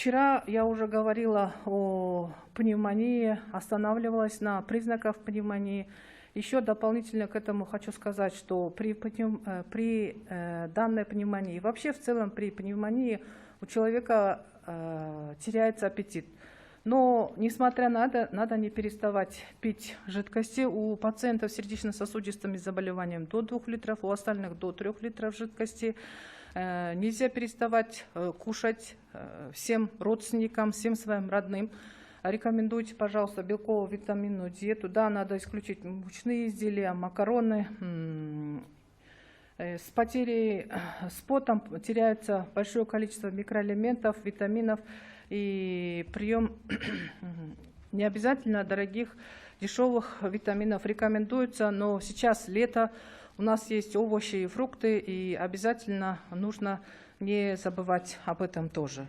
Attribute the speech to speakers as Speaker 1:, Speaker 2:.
Speaker 1: Вчера я уже говорила о пневмонии, останавливалась на признаках пневмонии. Еще дополнительно к этому хочу сказать, что при данной пневмонии, вообще в целом при пневмонии у человека теряется аппетит. Но, несмотря на это, надо не переставать пить жидкости. У пациентов с сердечно-сосудистыми заболеваниями до 2 литров, у остальных до 3 литров жидкости. Нельзя переставать кушать всем родственникам, всем своим родным. Рекомендуйте, пожалуйста, белково-витаминную диету. Да, надо исключить мучные изделия, макароны. С потом теряется большое количество микроэлементов, витаминов. И прием не обязательно дорогих, дешевых витаминов рекомендуется, но сейчас лето, у нас есть овощи и фрукты, и обязательно нужно не забывать об этом тоже.